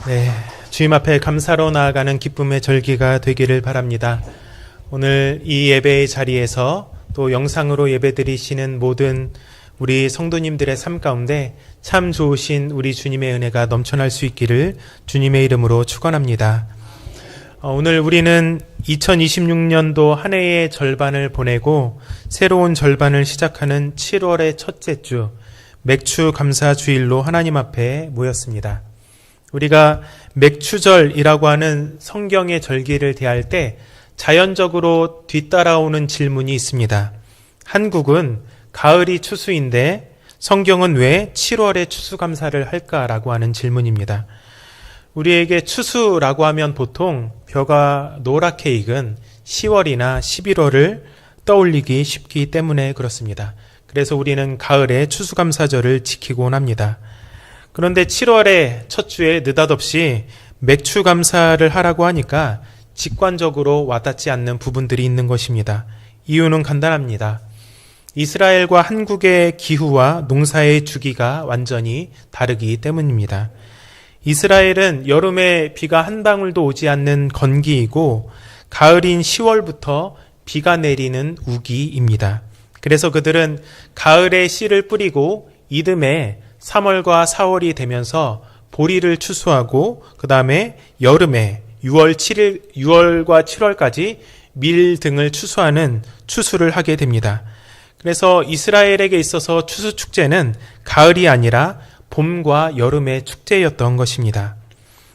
네, 주님 앞에 감사로 나아가는 기쁨의 절기가 되기를 바랍니다. 오늘 이 예배의 자리에서 또 영상으로 예배드리시는 모든 우리 성도님들의 삶 가운데 참 좋으신 우리 주님의 은혜가 넘쳐날 수 있기를 주님의 이름으로 축원합니다. 오늘 우리는 2026년도 한 해의 절반을 보내고 새로운 절반을 시작하는 7월의 첫째 주 맥추 감사 주일로 하나님 앞에 모였습니다. 우리가 맥추절이라고 하는 성경의 절기를 대할 때 자연적으로 뒤따라오는 질문이 있습니다. 한국은 가을이 추수인데 성경은 왜 7월에 추수감사를 할까라고 하는 질문입니다. 우리에게 추수라고 하면 보통 벼가 노랗게 익은 10월이나 11월을 떠올리기 쉽기 때문에 그렇습니다. 그래서 우리는 가을에 추수감사절을 지키곤 합니다. 그런데 7월의 첫 주에 느닷없이 맥추감사를 하라고 하니까 직관적으로 와닿지 않는 부분들이 있는 것입니다. 이유는 간단합니다. 이스라엘과 한국의 기후와 농사의 주기가 완전히 다르기 때문입니다. 이스라엘은 여름에 비가 한 방울도 오지 않는 건기이고 가을인 10월부터 비가 내리는 우기입니다. 그래서 그들은 가을에 씨를 뿌리고 이듬해 3월과 4월이 되면서 보리를 추수하고 그 다음에 여름에 6월과 7월까지 밀 등을 추수하는 추수를 하게 됩니다. 그래서 이스라엘에게 있어서 추수축제는 가을이 아니라 봄과 여름의 축제였던 것입니다.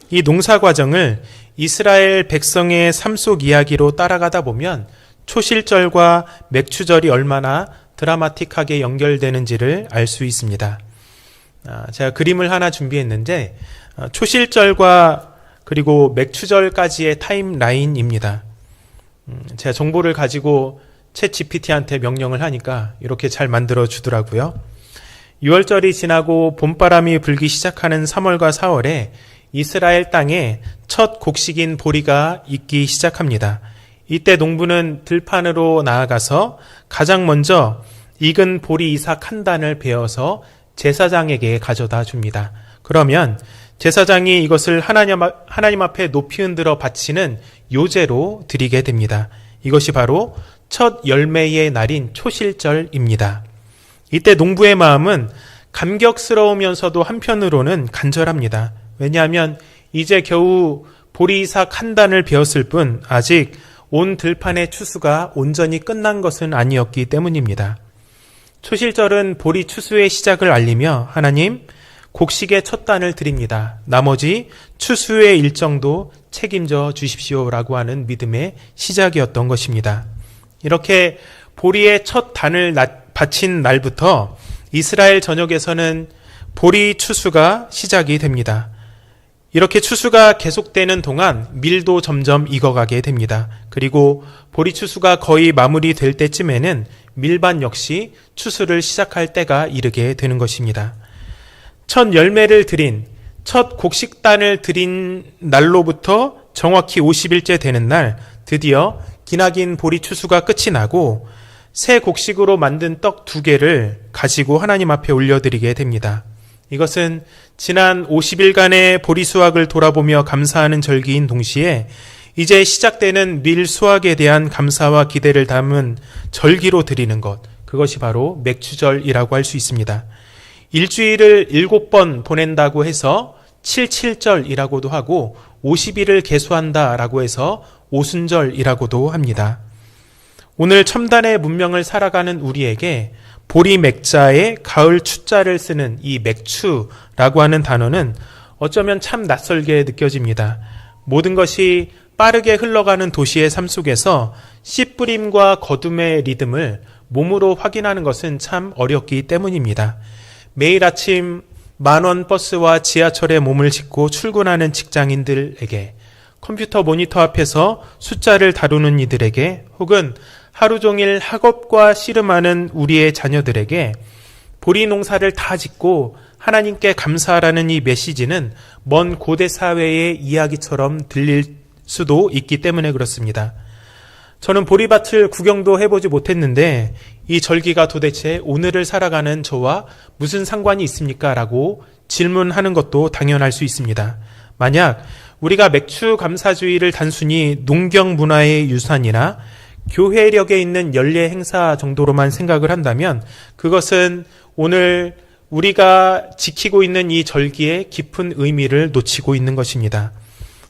이 농사 과정을 이스라엘 백성의 삶 속 이야기로 따라가다 보면 초실절과 맥추절이 얼마나 드라마틱하게 연결되는지를 알 수 있습니다. 제가 그림을 하나 준비했는데 초실절과 그리고 맥추절까지의 타임라인입니다. 제가 정보를 가지고 챗 GPT한테 명령을 하니까 이렇게 잘 만들어 주더라고요. 6월절이 지나고 봄바람이 불기 시작하는 3월과 4월에 이스라엘 땅에 첫 곡식인 보리가 익기 시작합니다. 이때 농부는 들판으로 나아가서 가장 먼저 익은 보리 이삭 한 단을 베어서 제사장에게 가져다 줍니다. 그러면 제사장이 이것을 하나님 앞에 높이 흔들어 바치는 요제로 드리게 됩니다. 이것이 바로 첫 열매의 날인 초실절입니다. 이때 농부의 마음은 감격스러우면서도 한편으로는 간절합니다. 왜냐하면 이제 겨우 보리 이삭 한 단을 베었을 뿐 아직 온 들판의 추수가 온전히 끝난 것은 아니었기 때문입니다. 초실절은 보리 추수의 시작을 알리며 하나님 곡식의 첫 단을 드립니다. 나머지 추수의 일정도 책임져 주십시오라고 하는 믿음의 시작이었던 것입니다. 이렇게 보리의 첫 단을 바친 날부터 이스라엘 전역에서는 보리 추수가 시작이 됩니다. 이렇게 추수가 계속되는 동안 밀도 점점 익어가게 됩니다. 그리고 보리 추수가 거의 마무리될 때쯤에는 밀밭 역시 추수를 시작할 때가 이르게 되는 것입니다. 첫 열매를 드린, 첫 곡식단을 드린 날로부터 정확히 50일째 되는 날 드디어 기나긴 보리 추수가 끝이 나고 새 곡식으로 만든 떡 2개를 가지고 하나님 앞에 올려드리게 됩니다. 이것은 지난 50일간의 보리 수확을 돌아보며 감사하는 절기인 동시에 이제 시작되는 밀 수확에 대한 감사와 기대를 담은 절기로 드리는 것, 그것이 바로 맥추절이라고 할 수 있습니다. 일주일을 7번 보낸다고 해서 77절이라고도 하고 50일을 계수한다라고 해서 오순절이라고도 합니다. 오늘 첨단의 문명을 살아가는 우리에게 보리 맥자에 가을 추자를 쓰는 이 맥추라고 하는 단어는 어쩌면 참 낯설게 느껴집니다. 모든 것이 빠르게 흘러가는 도시의 삶 속에서 씨 뿌림과 거둠의 리듬을 몸으로 확인하는 것은 참 어렵기 때문입니다. 매일 아침 10,000원 버스와 지하철에 몸을 싣고 출근하는 직장인들에게, 컴퓨터 모니터 앞에서 숫자를 다루는 이들에게, 혹은 하루 종일 학업과 씨름하는 우리의 자녀들에게 보리 농사를 다 짓고 하나님께 감사하라는 이 메시지는 먼 고대 사회의 이야기처럼 들릴 수도 있기 때문에 그렇습니다. 저는 보리밭을 구경도 해보지 못했는데 이 절기가 도대체 오늘을 살아가는 저와 무슨 상관이 있습니까? 라고 질문하는 것도 당연할 수 있습니다. 만약 우리가 맥주 감사주의를 단순히 농경 문화의 유산이나 교회력에 있는 연례 행사 정도로만 생각을 한다면 그것은 오늘 우리가 지키고 있는 이 절기의 깊은 의미를 놓치고 있는 것입니다.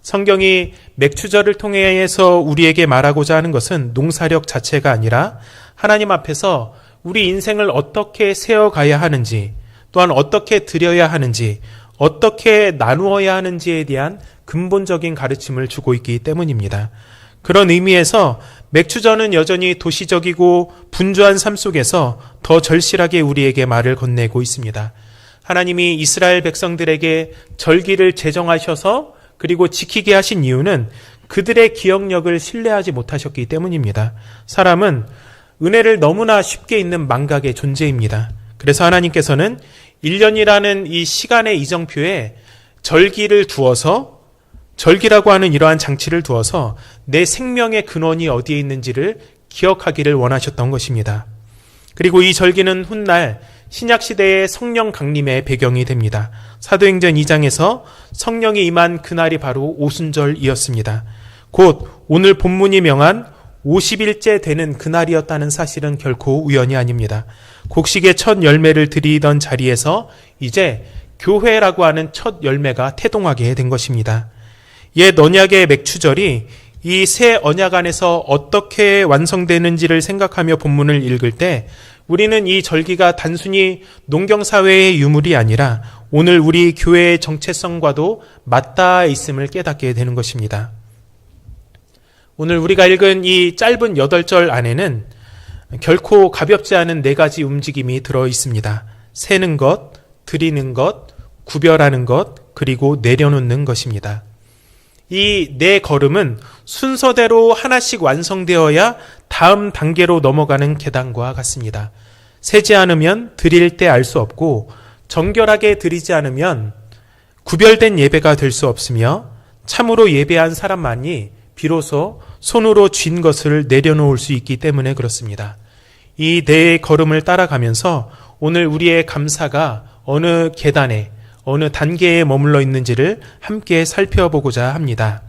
성경이 맥주절을 통해서 우리에게 말하고자 하는 것은 농사력 자체가 아니라 하나님 앞에서 우리 인생을 어떻게 세워가야 하는지, 또한 어떻게 드려야 하는지, 어떻게 나누어야 하는지에 대한 근본적인 가르침을 주고 있기 때문입니다. 그런 의미에서 맥주전은 여전히 도시적이고 분주한 삶 속에서 더 절실하게 우리에게 말을 건네고 있습니다. 하나님이 이스라엘 백성들에게 절기를 제정하셔서 그리고 지키게 하신 이유는 그들의 기억력을 신뢰하지 못하셨기 때문입니다. 사람은 은혜를 너무나 쉽게 잊는 망각의 존재입니다. 그래서 하나님께서는 1년이라는 이 시간의 이정표에 절기를 두어서, 절기라고 하는 이러한 장치를 두어서 내 생명의 근원이 어디에 있는지를 기억하기를 원하셨던 것입니다. 그리고 이 절기는 훗날 신약시대의 성령 강림의 배경이 됩니다. 사도행전 2장에서 성령이 임한 그날이 바로 오순절이었습니다. 곧 오늘 본문이 명한 50일째 되는 그날이었다는 사실은 결코 우연이 아닙니다. 곡식의 첫 열매를 드리던 자리에서 이제 교회라고 하는 첫 열매가 태동하게 된 것입니다. 옛 언약의 맥추절이 이 새 언약 안에서 어떻게 완성되는지를 생각하며 본문을 읽을 때 우리는 이 절기가 단순히 농경사회의 유물이 아니라 오늘 우리 교회의 정체성과도 맞닿아 있음을 깨닫게 되는 것입니다. 오늘 우리가 읽은 이 짧은 8절 안에는 결코 가볍지 않은 4가지 움직임이 들어 있습니다. 세는 것, 드리는 것, 구별하는 것, 그리고 내려놓는 것입니다. 이 4걸음은 순서대로 하나씩 완성되어야 다음 단계로 넘어가는 계단과 같습니다. 세지 않으면 드릴 때 알 수 없고 정결하게 드리지 않으면 구별된 예배가 될 수 없으며 참으로 예배한 사람만이 비로소 손으로 쥔 것을 내려놓을 수 있기 때문에 그렇습니다. 이 4걸음을 따라가면서 오늘 우리의 감사가 어느 계단에, 어느 단계에 머물러 있는지를 함께 살펴보고자 합니다.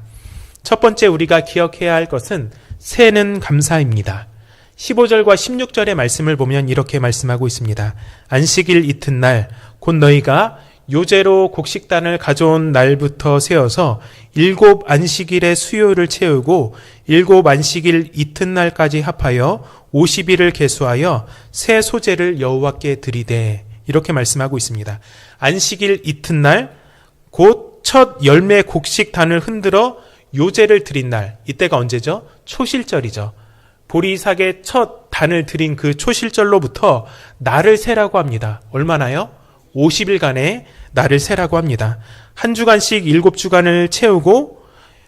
첫 번째 우리가 기억해야 할 것은 세는 감사입니다. 15절과 16절의 말씀을 보면 이렇게 말씀하고 있습니다. 안식일 이튿날 곧 너희가 요제로 곡식단을 가져온 날부터 세어서 7 안식일의 수요를 채우고 7 안식일 이튿날까지 합하여 50일을 계수하여 새 소제를 여호와께 드리되, 이렇게 말씀하고 있습니다. 안식일 이튿날 곧 첫 열매 곡식단을 흔들어 요제를 드린 날, 이때가 언제죠? 초실절이죠. 보리삭의 첫 단을 드린 그 초실절로부터 날을 세라고 합니다. 얼마나요? 50일간의 날을 세라고 합니다. 한 주간씩 7주간을 채우고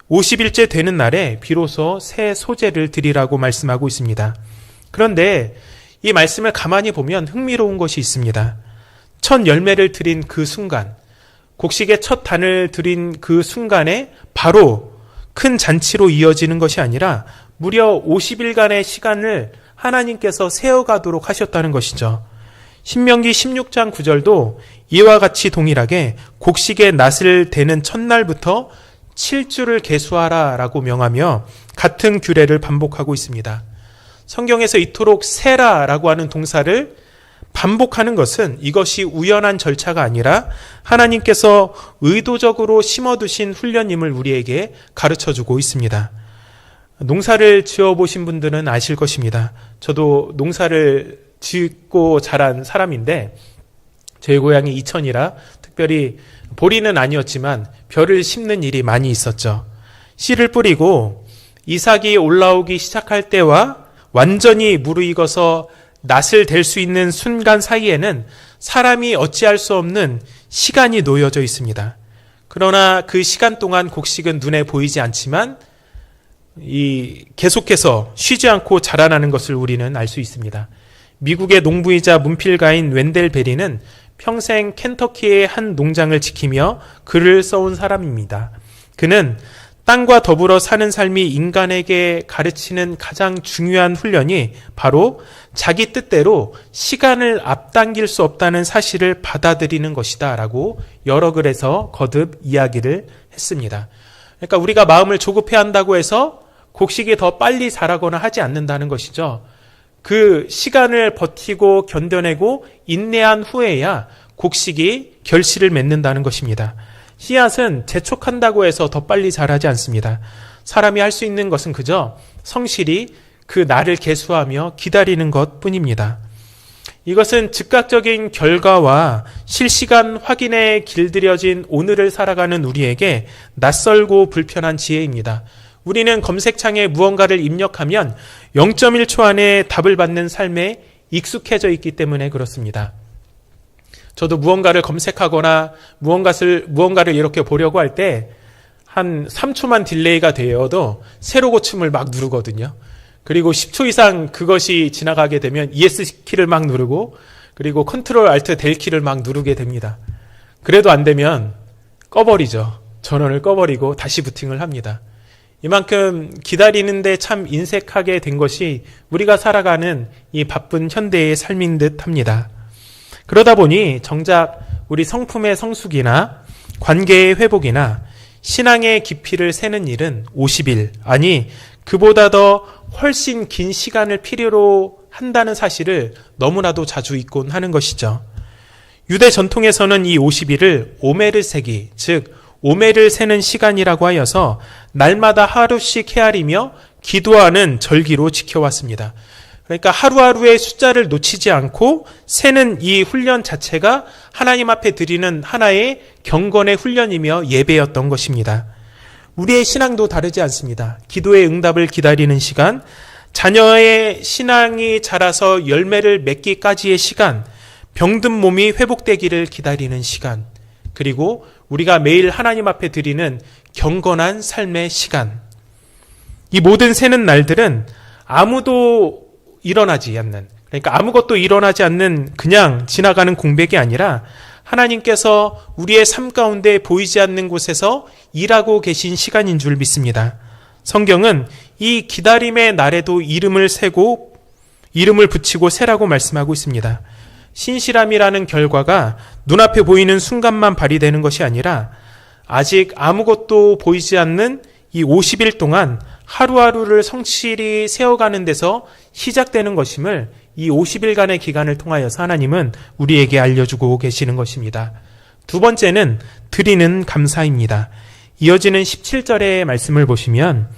50일째 되는 날에 비로소 새 소제를 드리라고 말씀하고 있습니다. 그런데 이 말씀을 가만히 보면 흥미로운 것이 있습니다. 첫 열매를 드린 그 순간, 곡식의 첫 단을 드린 그 순간에 바로 큰 잔치로 이어지는 것이 아니라 무려 50일간의 시간을 하나님께서 세어가도록 하셨다는 것이죠. 신명기 16장 9절도 이와 같이 동일하게 곡식의 낫을 대는 첫날부터 7주를 계수하라 라고 명하며 같은 규례를 반복하고 있습니다. 성경에서 이토록 세라라고 하는 동사를 반복하는 것은 이것이 우연한 절차가 아니라 하나님께서 의도적으로 심어두신 훈련임을 우리에게 가르쳐주고 있습니다. 농사를 지어보신 분들은 아실 것입니다. 저도 농사를 짓고 자란 사람인데 저희 고향이 이천이라 특별히 보리는 아니었지만 벼를 심는 일이 많이 있었죠. 씨를 뿌리고 이삭이 올라오기 시작할 때와 완전히 무르익어서 낫을 댈 수 있는 순간 사이에는 사람이 어찌할 수 없는 시간이 놓여져 있습니다. 그러나 그 시간 동안 곡식은 눈에 보이지 않지만 계속해서 쉬지 않고 자라나는 것을 우리는 알 수 있습니다. 미국의 농부이자 문필가인 웬델 베리는 평생 켄터키의 한 농장을 지키며 글을 써온 사람입니다. 그는 땅과 더불어 사는 삶이 인간에게 가르치는 가장 중요한 훈련이 바로 자기 뜻대로 시간을 앞당길 수 없다는 사실을 받아들이는 것이다 라고 여러 글에서 거듭 이야기를 했습니다. 그러니까 우리가 마음을 조급해 한다고 해서 곡식이 더 빨리 자라거나 하지 않는다는 것이죠. 그 시간을 버티고 견뎌내고 인내한 후에야 곡식이 결실을 맺는다는 것입니다. 씨앗은 재촉한다고 해서 더 빨리 자라지 않습니다. 사람이 할 수 있는 것은 그저 성실히 그 날을 계수하며 기다리는 것 뿐입니다. 이것은 즉각적인 결과와 실시간 확인에 길들여진 오늘을 살아가는 우리에게 낯설고 불편한 지혜입니다. 우리는 검색창에 무언가를 입력하면 0.1초 안에 답을 받는 삶에 익숙해져 있기 때문에 그렇습니다. 저도 무언가를 검색하거나 무언가를 이렇게 보려고 할 때 한 3초만 딜레이가 되어도 세로 고침을 막 누르거든요. 그리고 10초 이상 그것이 지나가게 되면 ES 키를 막 누르고 그리고 컨트롤 알트 델 키를 막 누르게 됩니다. 그래도 안 되면 꺼버리죠. 전원을 꺼버리고 다시 부팅을 합니다. 이만큼 기다리는데 참 인색하게 된 것이 우리가 살아가는 이 바쁜 현대의 삶인 듯 합니다. 그러다 보니 정작 우리 성품의 성숙이나 관계의 회복이나 신앙의 깊이를 세는 일은 50일, 아니 그보다 더 훨씬 긴 시간을 필요로 한다는 사실을 너무나도 자주 잊곤 하는 것이죠. 유대 전통에서는 이 50일을 오메르 세기, 즉 오메를 세는 시간이라고 하여서 날마다 하루씩 헤아리며 기도하는 절기로 지켜왔습니다. 그러니까 하루하루의 숫자를 놓치지 않고 세는 이 훈련 자체가 하나님 앞에 드리는 하나의 경건의 훈련이며 예배였던 것입니다. 우리의 신앙도 다르지 않습니다. 기도의 응답을 기다리는 시간, 자녀의 신앙이 자라서 열매를 맺기까지의 시간, 병든 몸이 회복되기를 기다리는 시간, 그리고 우리가 매일 하나님 앞에 드리는 경건한 삶의 시간. 이 모든 세는 날들은 아무도 일어나지 않는, 그러니까 아무것도 일어나지 않는 그냥 지나가는 공백이 아니라 하나님께서 우리의 삶 가운데 보이지 않는 곳에서 일하고 계신 시간인 줄 믿습니다. 성경은 이 기다림의 날에도 이름을 붙이고 세라고 말씀하고 있습니다. 신실함이라는 결과가 눈앞에 보이는 순간만 발휘되는 것이 아니라 아직 아무것도 보이지 않는 이 50일 동안 하루하루를 성실히 세워가는 데서 시작되는 것임을 이 50일간의 기간을 통하여서 하나님은 우리에게 알려주고 계시는 것입니다. 두 번째는 드리는 감사입니다. 이어지는 17절의 말씀을 보시면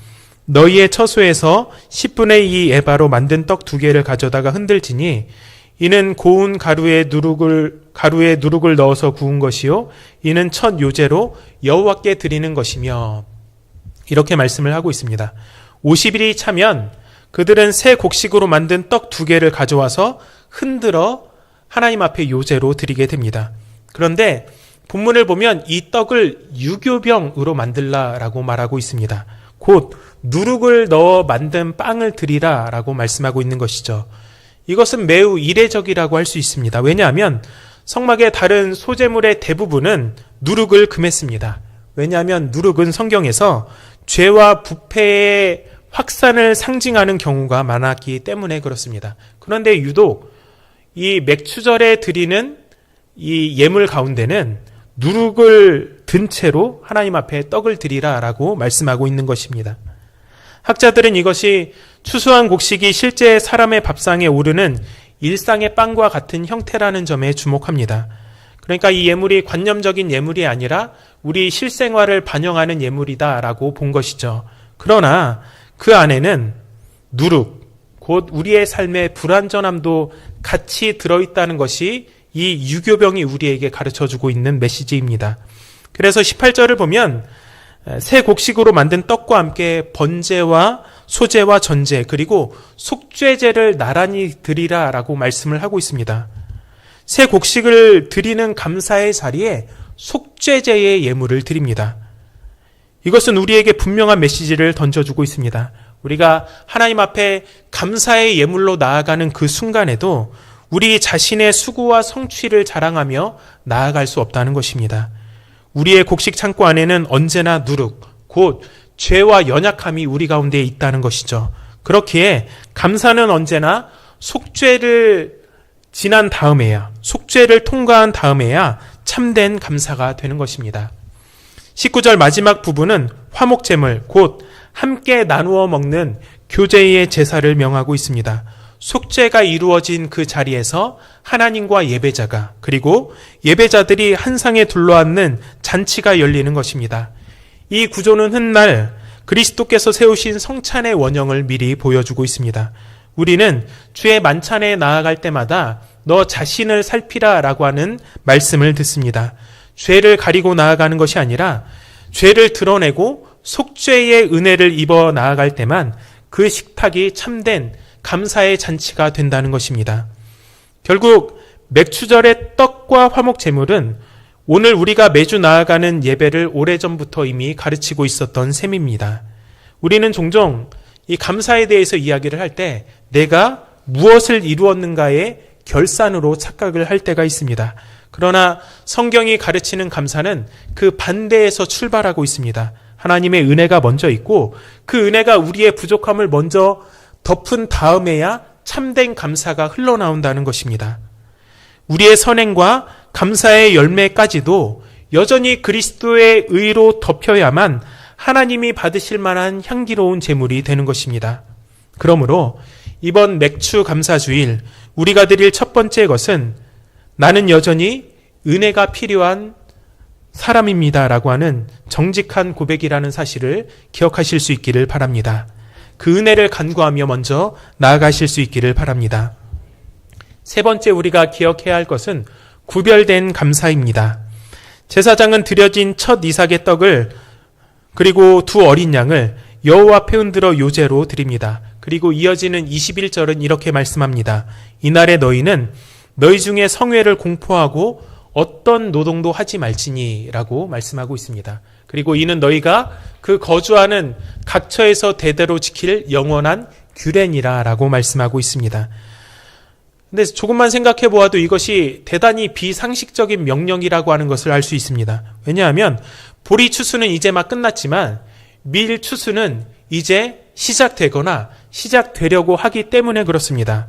너희의 처소에서 10분의 2 에바로 만든 떡 2개를 가져다가 흔들지니 이는 고운 가루에 누룩을 넣어서 구운 것이요 이는 첫 요제로 여호와께 드리는 것이며, 이렇게 말씀을 하고 있습니다. 50일이 차면 그들은 새 곡식으로 만든 떡 2개를 가져와서 흔들어 하나님 앞에 요제로 드리게 됩니다. 그런데 본문을 보면 이 떡을 유교병으로 만들라라고 말하고 있습니다. 곧 누룩을 넣어 만든 빵을 드리라 라고 말씀하고 있는 것이죠. 이것은 매우 이례적이라고 할 수 있습니다. 왜냐하면 성막의 다른 소재물의 대부분은 누룩을 금했습니다. 왜냐하면 누룩은 성경에서 죄와 부패의 확산을 상징하는 경우가 많았기 때문에 그렇습니다. 그런데 유독 이 맥추절에 드리는 이 예물 가운데는 누룩을 든 채로 하나님 앞에 떡을 드리라라고 말씀하고 있는 것입니다. 학자들은 이것이 추수한 곡식이 실제 사람의 밥상에 오르는 일상의 빵과 같은 형태라는 점에 주목합니다. 그러니까 이 예물이 관념적인 예물이 아니라 우리 실생활을 반영하는 예물이다라고 본 것이죠. 그러나 그 안에는 누룩, 곧 우리의 삶의 불완전함도 같이 들어있다는 것이 이 유교병이 우리에게 가르쳐주고 있는 메시지입니다. 그래서 18절을 보면 새 곡식으로 만든 떡과 함께 번제와 소제와 전제 그리고 속죄제를 나란히 드리라라고 말씀을 하고 있습니다. 새 곡식을 드리는 감사의 자리에 속죄제의 예물을 드립니다. 이것은 우리에게 분명한 메시지를 던져주고 있습니다. 우리가 하나님 앞에 감사의 예물로 나아가는 그 순간에도 우리 자신의 수고와 성취를 자랑하며 나아갈 수 없다는 것입니다. 우리의 곡식 창고 안에는 언제나 누룩, 곧 죄와 연약함이 우리 가운데 있다는 것이죠. 그렇기에 감사는 언제나 속죄를 지난 다음에야, 속죄를 통과한 다음에야 참된 감사가 되는 것입니다. 19절 마지막 부분은 화목제물, 곧 함께 나누어 먹는 교제의 제사를 명하고 있습니다. 속죄가 이루어진 그 자리에서 하나님과 예배자가, 그리고 예배자들이 한 상에 둘러앉는 잔치가 열리는 것입니다. 이 구조는 훗날 그리스도께서 세우신 성찬의 원형을 미리 보여주고 있습니다. 우리는 주의 만찬에 나아갈 때마다 너 자신을 살피라 라고 하는 말씀을 듣습니다. 죄를 가리고 나아가는 것이 아니라 죄를 드러내고 속죄의 은혜를 입어 나아갈 때만 그 식탁이 참된 감사의 잔치가 된다는 것입니다. 결국 맥추절의 떡과 화목제물은 오늘 우리가 매주 나아가는 예배를 오래전부터 이미 가르치고 있었던 셈입니다. 우리는 종종 이 감사에 대해서 이야기를 할 때 내가 무엇을 이루었는가의 결산으로 착각을 할 때가 있습니다. 그러나 성경이 가르치는 감사는 그 반대에서 출발하고 있습니다. 하나님의 은혜가 먼저 있고 그 은혜가 우리의 부족함을 먼저 덮은 다음에야 참된 감사가 흘러나온다는 것입니다. 우리의 선행과 감사의 열매까지도 여전히 그리스도의 의로 덮여야만 하나님이 받으실 만한 향기로운 제물이 되는 것입니다. 그러므로 이번 맥주 감사주일 우리가 드릴 첫 번째 것은 나는 여전히 은혜가 필요한 사람입니다 라고 하는 정직한 고백이라는 사실을 기억하실 수 있기를 바랍니다. 그 은혜를 간구하며 먼저 나아가실 수 있기를 바랍니다. 세 번째 우리가 기억해야 할 것은 구별된 감사입니다. 제사장은 드려진 첫 이삭의 떡을 그리고 두 어린 양을 여호와 앞에 흔들어 요제로 드립니다. 그리고 이어지는 21절은 이렇게 말씀합니다. 이날에 너희는 너희 중에 성회를 공포하고 어떤 노동도 하지 말지니 라고 말씀하고 있습니다. 그리고 이는 너희가 그 거주하는 각처에서 대대로 지킬 영원한 규례니라 라고 말씀하고 있습니다. 근데 조금만 생각해 보아도 이것이 대단히 비상식적인 명령이라고 하는 것을 알 수 있습니다. 왜냐하면 보리 추수는 이제 막 끝났지만 밀 추수는 이제 시작되거나 시작되려고 하기 때문에 그렇습니다.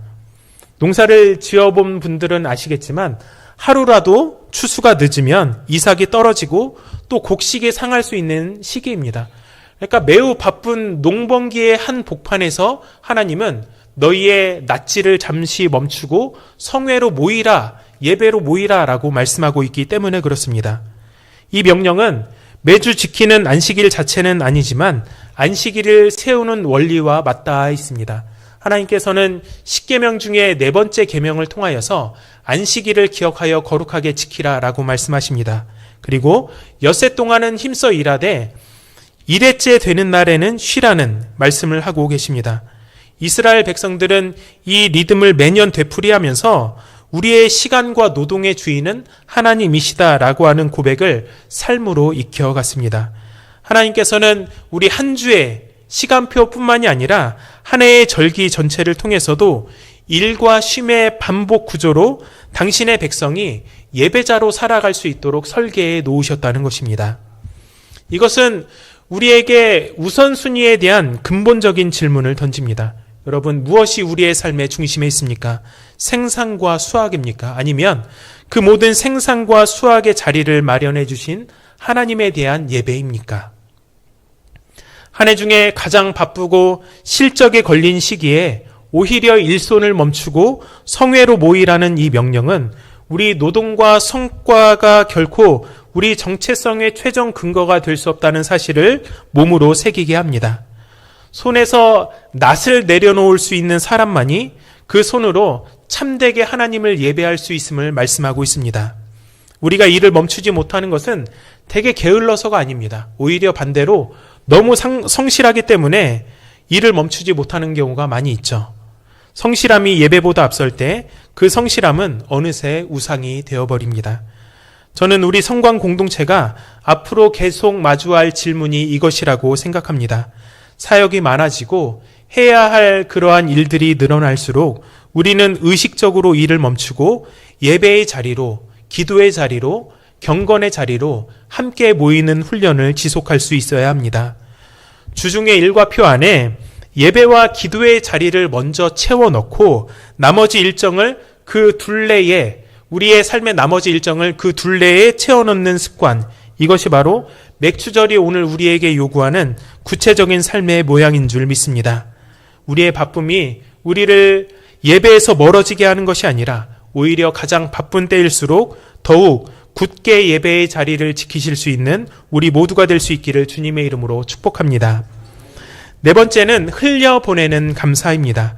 농사를 지어본 분들은 아시겠지만 하루라도 추수가 늦으면 이삭이 떨어지고 또 곡식이 상할 수 있는 시기입니다. 그러니까 매우 바쁜 농번기의 한 복판에서 하나님은 너희의 낫지를 잠시 멈추고 성회로 모이라, 예배로 모이라 라고 말씀하고 있기 때문에 그렇습니다. 이 명령은 매주 지키는 안식일 자체는 아니지만 안식일을 세우는 원리와 맞닿아 있습니다. 하나님께서는 10계명 중에 네 번째 계명을 통하여서 안식일을 기억하여 거룩하게 지키라 라고 말씀하십니다. 그리고 엿새 동안은 힘써 일하되 일회째 되는 날에는 쉬라는 말씀을 하고 계십니다. 이스라엘 백성들은 이 리듬을 매년 되풀이하면서 우리의 시간과 노동의 주인은 하나님이시다라고 하는 고백을 삶으로 익혀갔습니다. 하나님께서는 우리 한 주의 시간표뿐만이 아니라 한 해의 절기 전체를 통해서도 일과 쉼의 반복 구조로 당신의 백성이 예배자로 살아갈 수 있도록 설계해 놓으셨다는 것입니다. 이것은 우리에게 우선순위에 대한 근본적인 질문을 던집니다. 여러분, 무엇이 우리의 삶의 중심에 있습니까? 생산과 수확입니까? 아니면 그 모든 생산과 수확의 자리를 마련해 주신 하나님에 대한 예배입니까? 한 해 중에 가장 바쁘고 실적에 걸린 시기에 오히려 일손을 멈추고 성회로 모이라는 이 명령은 우리 노동과 성과가 결코 우리 정체성의 최종 근거가 될 수 없다는 사실을 몸으로 새기게 합니다. 손에서 낫을 내려놓을 수 있는 사람만이 그 손으로 참되게 하나님을 예배할 수 있음을 말씀하고 있습니다. 우리가 일을 멈추지 못하는 것은 되게 게을러서가 아닙니다. 오히려 반대로 너무 성실하기 때문에 일을 멈추지 못하는 경우가 많이 있죠. 성실함이 예배보다 앞설 때 그 성실함은 어느새 우상이 되어버립니다. 저는 우리 성광 공동체가 앞으로 계속 마주할 질문이 이것이라고 생각합니다. 사역이 많아지고 해야 할 그러한 일들이 늘어날수록 우리는 의식적으로 일을 멈추고 예배의 자리로, 기도의 자리로, 경건의 자리로 함께 모이는 훈련을 지속할 수 있어야 합니다. 주중의 일과표 안에 예배와 기도의 자리를 먼저 채워넣고 나머지 일정을 그 둘레에, 우리의 삶의 나머지 일정을 그 둘레에 채워넣는 습관, 이것이 바로 맥추절이 오늘 우리에게 요구하는 구체적인 삶의 모양인 줄 믿습니다. 우리의 바쁨이 우리를 예배에서 멀어지게 하는 것이 아니라 오히려 가장 바쁜 때일수록 더욱 굳게 예배의 자리를 지키실 수 있는 우리 모두가 될 수 있기를 주님의 이름으로 축복합니다. 네 번째는 흘려보내는 감사입니다.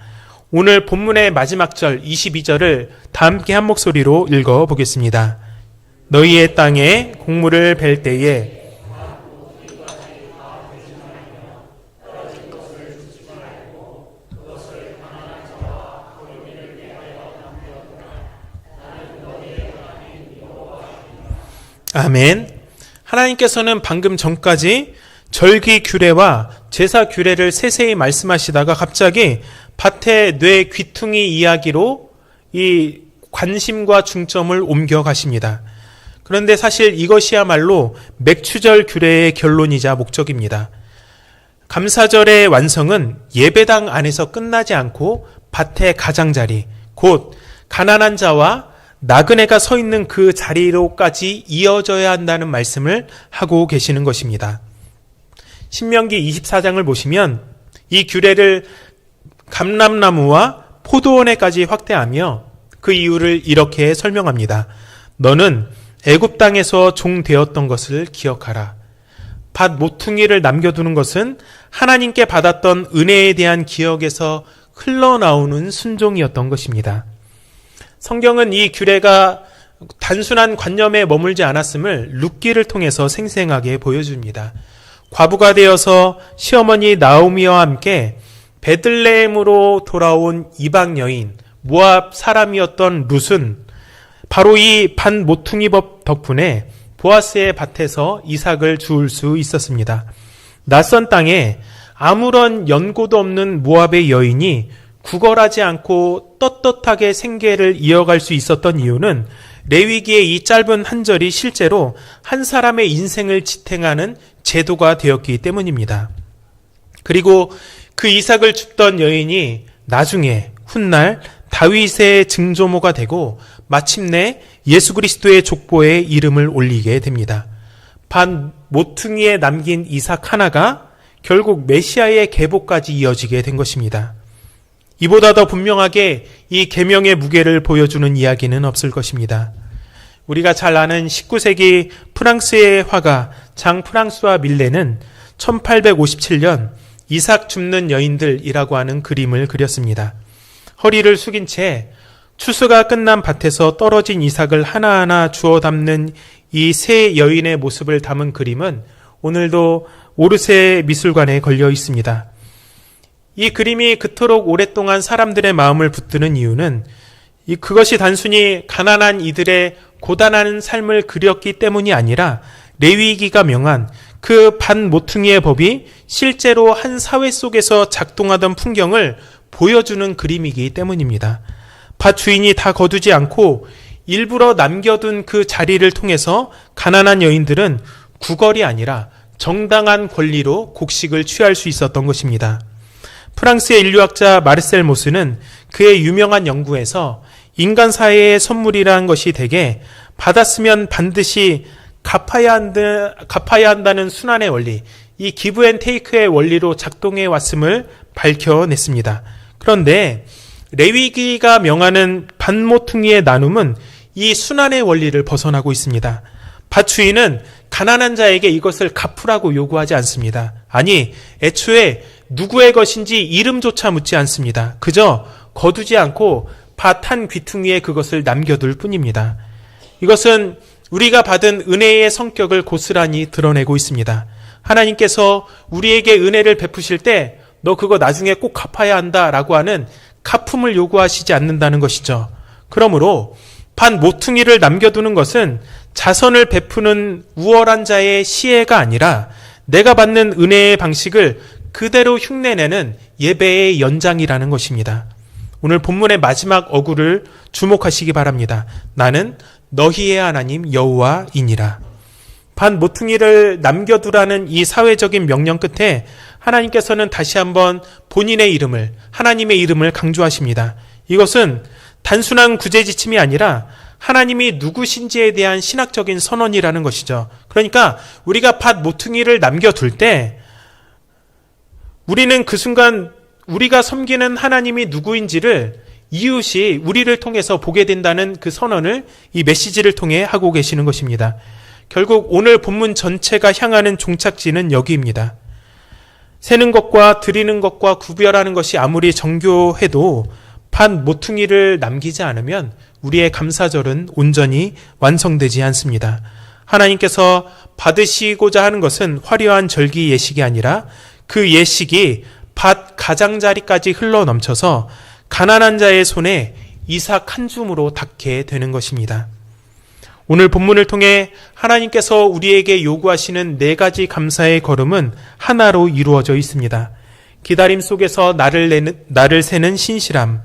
오늘 본문의 마지막 절 22절을 다 함께 한 목소리로 읽어보겠습니다. 너희의 땅에 곡물을 벨 때에 아멘. 하나님께서는 방금 전까지 절기 규례와 제사 규례를 세세히 말씀하시다가 갑자기 밭의 뇌 귀퉁이 이야기로 이 관심과 중점을 옮겨 가십니다. 그런데 사실 이것이야말로 맥추절 규례의 결론이자 목적입니다. 감사절의 완성은 예배당 안에서 끝나지 않고 밭의 가장자리, 곧 가난한 자와 나그네가 서 있는 그 자리로까지 이어져야 한다는 말씀을 하고 계시는 것입니다. 신명기 24장을 보시면 이 규례를 감람나무와 포도원에까지 확대하며 그 이유를 이렇게 설명합니다. 너는 애굽 땅에서 종 되었던 것을 기억하라. 밭 모퉁이를 남겨두는 것은 하나님께 받았던 은혜에 대한 기억에서 흘러나오는 순종이었던 것입니다. 성경은 이 규례가 단순한 관념에 머물지 않았음을 룻기를 통해서 생생하게 보여줍니다. 과부가 되어서 시어머니 나오미와 함께 베들레헴으로 돌아온 이방 여인, 모압 사람이었던 룻은 바로 이 밭 모퉁이법 덕분에 보아스의 밭에서 이삭을 주울 수 있었습니다. 낯선 땅에 아무런 연고도 없는 모압의 여인이 구걸하지 않고 떳떳하게 생계를 이어갈 수 있었던 이유는 레위기의 이 짧은 한 절이 실제로 한 사람의 인생을 지탱하는 제도가 되었기 때문입니다. 그리고 그 이삭을 줍던 여인이 나중에 훗날 다윗의 증조모가 되고 마침내 예수 그리스도의 족보에 이름을 올리게 됩니다. 밭 모퉁이에 남긴 이삭 하나가 결국 메시아의 계보까지 이어지게 된 것입니다. 이보다 더 분명하게 이 계명의 무게를 보여주는 이야기는 없을 것입니다. 우리가 잘 아는 19세기 프랑스의 화가 장 프랑스와 밀레는 1857년 이삭 줍는 여인들이라고 하는 그림을 그렸습니다. 허리를 숙인 채 추수가 끝난 밭에서 떨어진 이삭을 하나하나 주워 담는 이 세 여인의 모습을 담은 그림은 오늘도 오르세 미술관에 걸려 있습니다. 이 그림이 그토록 오랫동안 사람들의 마음을 붙드는 이유는 그것이 단순히 가난한 이들의 고단한 삶을 그렸기 때문이 아니라 레위기가 명한 그 밭 모퉁이의 법이 실제로 한 사회 속에서 작동하던 풍경을 보여주는 그림이기 때문입니다. 밭 주인이 다 거두지 않고 일부러 남겨둔 그 자리를 통해서 가난한 여인들은 구걸이 아니라 정당한 권리로 곡식을 취할 수 있었던 것입니다. 프랑스의 인류학자 마르셀 모스는 그의 유명한 연구에서 인간 사회의 선물이라는 것이 대개 받았으면 반드시 갚아야 한다는 순환의 원리, 이 기브 앤 테이크의 원리로 작동해 왔음을 밝혀냈습니다. 그런데 레위기가 명하는 밭 모퉁이의 나눔은 이 순환의 원리를 벗어나고 있습니다. 밭 주인은 가난한 자에게 이것을 갚으라고 요구하지 않습니다. 아니, 애초에 누구의 것인지 이름조차 묻지 않습니다. 그저 거두지 않고 밭 한 귀퉁이에 그것을 남겨둘 뿐입니다. 이것은 우리가 받은 은혜의 성격을 고스란히 드러내고 있습니다. 하나님께서 우리에게 은혜를 베푸실 때 너 그거 나중에 꼭 갚아야 한다라고 하는 갚음을 요구하시지 않는다는 것이죠. 그러므로 밭 모퉁이를 남겨두는 것은 자선을 베푸는 우월한 자의 시혜가 아니라 내가 받는 은혜의 방식을 그대로 흉내내는 예배의 연장이라는 것입니다. 오늘 본문의 마지막 어구를 주목하시기 바랍니다. 나는 너희의 하나님 여호와이니라. 밭 모퉁이를 남겨두라는 이 사회적인 명령 끝에 하나님께서는 다시 한번 본인의 이름을, 하나님의 이름을 강조하십니다. 이것은 단순한 구제지침이 아니라 하나님이 누구신지에 대한 신학적인 선언이라는 것이죠. 그러니까 우리가 밭 모퉁이를 남겨둘 때 우리는 그 순간 우리가 섬기는 하나님이 누구인지를 이웃이 우리를 통해서 보게 된다는 그 선언을 이 메시지를 통해 하고 계시는 것입니다. 결국 오늘 본문 전체가 향하는 종착지는 여기입니다. 세는 것과 드리는 것과 구별하는 것이 아무리 정교해도 밭 모퉁이를 남기지 않으면 우리의 감사절은 온전히 완성되지 않습니다. 하나님께서 받으시고자 하는 것은 화려한 절기 예식이 아니라 그 예식이 밭 가장자리까지 흘러넘쳐서 가난한 자의 손에 이삭 한 줌으로 닿게 되는 것입니다. 오늘 본문을 통해 하나님께서 우리에게 요구하시는 4가지 감사의 걸음은 하나로 이루어져 있습니다. 기다림 속에서 나를 세는 신실함,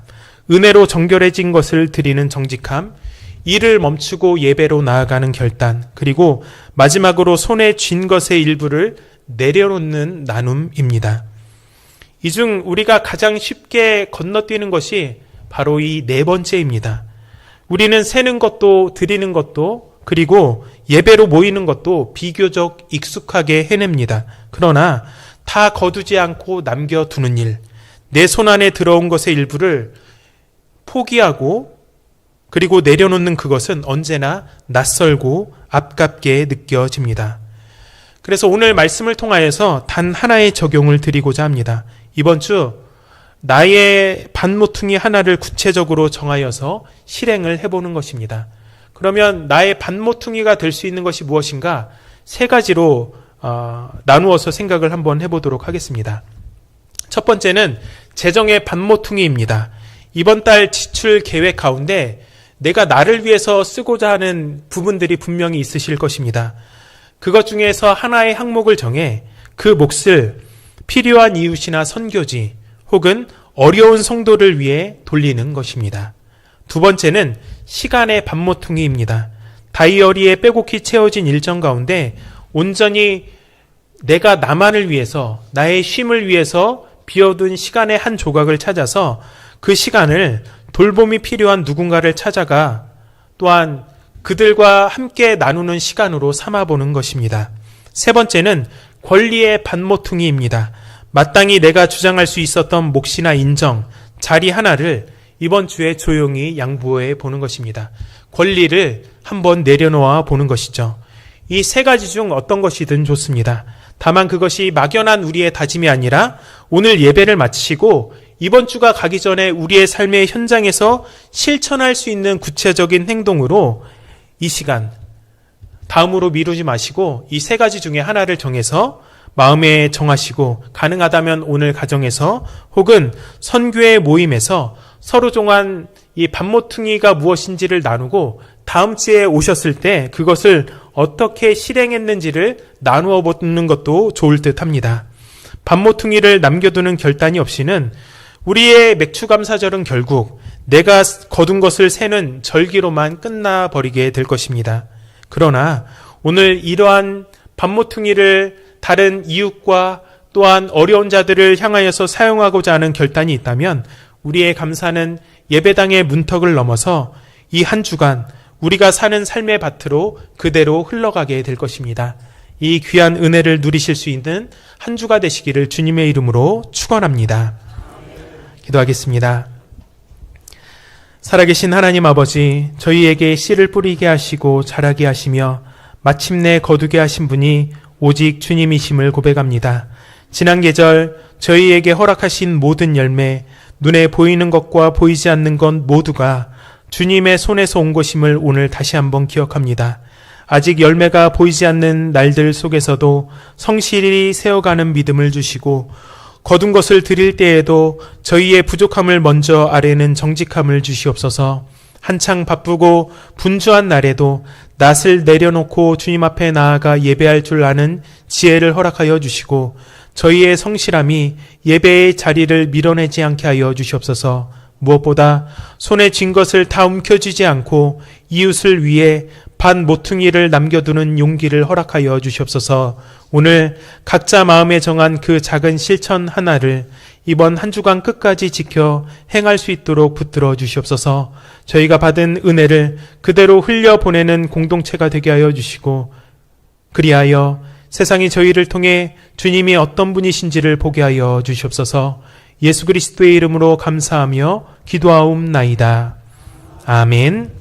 은혜로 정결해진 것을 드리는 정직함, 일을 멈추고 예배로 나아가는 결단, 그리고 마지막으로 손에 쥔 것의 일부를 내려놓는 나눔입니다. 이 중 우리가 가장 쉽게 건너뛰는 것이 바로 이 4번째입니다. 우리는 세는 것도 드리는 것도 그리고 예배로 모이는 것도 비교적 익숙하게 해냅니다. 그러나 다 거두지 않고 남겨두는 일, 내 손 안에 들어온 것의 일부를 포기하고 그리고 내려놓는 그것은 언제나 낯설고 아깝게 느껴집니다. 그래서 오늘 말씀을 통하여서 단 하나의 적용을 드리고자 합니다. 이번 주 나의 밭 모퉁이 하나를 구체적으로 정하여서 실행을 해보는 것입니다. 그러면 나의 밭 모퉁이가 될 수 있는 것이 무엇인가? 3가지로 나누어서 생각을 한번 해보도록 하겠습니다. 첫 번째는 재정의 밭 모퉁이입니다. 이번 달 지출 계획 가운데 내가 나를 위해서 쓰고자 하는 부분들이 분명히 있으실 것입니다. 그것 중에서 하나의 항목을 정해 그 몫을 필요한 이웃이나 선교지 혹은 어려운 성도를 위해 돌리는 것입니다. 두 번째는 시간의 밭 모퉁이입니다. 다이어리에 빼곡히 채워진 일정 가운데 온전히 내가 나만을 위해서, 나의 쉼을 위해서 비워둔 시간의 한 조각을 찾아서 그 시간을 돌봄이 필요한 누군가를 찾아가 또한 그들과 함께 나누는 시간으로 삼아보는 것입니다. 세 번째는 권리의 밭 모퉁이입니다. 마땅히 내가 주장할 수 있었던 몫이나 인정, 자리 하나를 이번 주에 조용히 양보해 보는 것입니다. 권리를 한번 내려놓아 보는 것이죠. 이 3가지 중 어떤 것이든 좋습니다. 다만 그것이 막연한 우리의 다짐이 아니라 오늘 예배를 마치고 이번 주가 가기 전에 우리의 삶의 현장에서 실천할 수 있는 구체적인 행동으로 이 시간 다음으로 미루지 마시고 이 3가지 중에 하나를 정해서 마음에 정하시고 가능하다면 오늘 가정에서 혹은 선교회 모임에서 서로 정한 이 밭 모퉁이가 무엇인지를 나누고 다음 주에 오셨을 때 그것을 어떻게 실행했는지를 나누어 보는 것도 좋을 듯 합니다. 밭 모퉁이를 남겨두는 결단이 없이는 우리의 맥추감사절은 결국 내가 거둔 것을 세는 절기로만 끝나버리게 될 것입니다. 그러나 오늘 이러한 밭 모퉁이를 다른 이웃과 또한 어려운 자들을 향하여서 사용하고자 하는 결단이 있다면 우리의 감사는 예배당의 문턱을 넘어서 이 한 주간 우리가 사는 삶의 밭으로 그대로 흘러가게 될 것입니다. 이 귀한 은혜를 누리실 수 있는 한 주가 되시기를 주님의 이름으로 축원합니다. 기도하겠습니다. 살아계신 하나님 아버지, 저희에게 씨를 뿌리게 하시고 자라게 하시며 마침내 거두게 하신 분이 오직 주님이심을 고백합니다. 지난 계절 저희에게 허락하신 모든 열매, 눈에 보이는 것과 보이지 않는 것 모두가 주님의 손에서 온 것임을 오늘 다시 한번 기억합니다. 아직 열매가 보이지 않는 날들 속에서도 성실히 세워가는 믿음을 주시고 거둔 것을 드릴 때에도 저희의 부족함을 먼저 아뢰는 정직함을 주시옵소서. 한창 바쁘고 분주한 날에도 낯을 내려놓고 주님 앞에 나아가 예배할 줄 아는 지혜를 허락하여 주시고 저희의 성실함이 예배의 자리를 밀어내지 않게 하여 주시옵소서. 무엇보다 손에 쥔 것을 다 움켜쥐지 않고 이웃을 위해 밭 모퉁이를 남겨두는 용기를 허락하여 주시옵소서. 오늘 각자 마음에 정한 그 작은 실천 하나를 이번 한 주간 끝까지 지켜 행할 수 있도록 붙들어 주시옵소서. 저희가 받은 은혜를 그대로 흘려보내는 공동체가 되게 하여 주시고, 그리하여 세상이 저희를 통해 주님이 어떤 분이신지를 보게 하여 주시옵소서. 예수 그리스도의 이름으로 감사하며 기도하옵나이다. 아멘.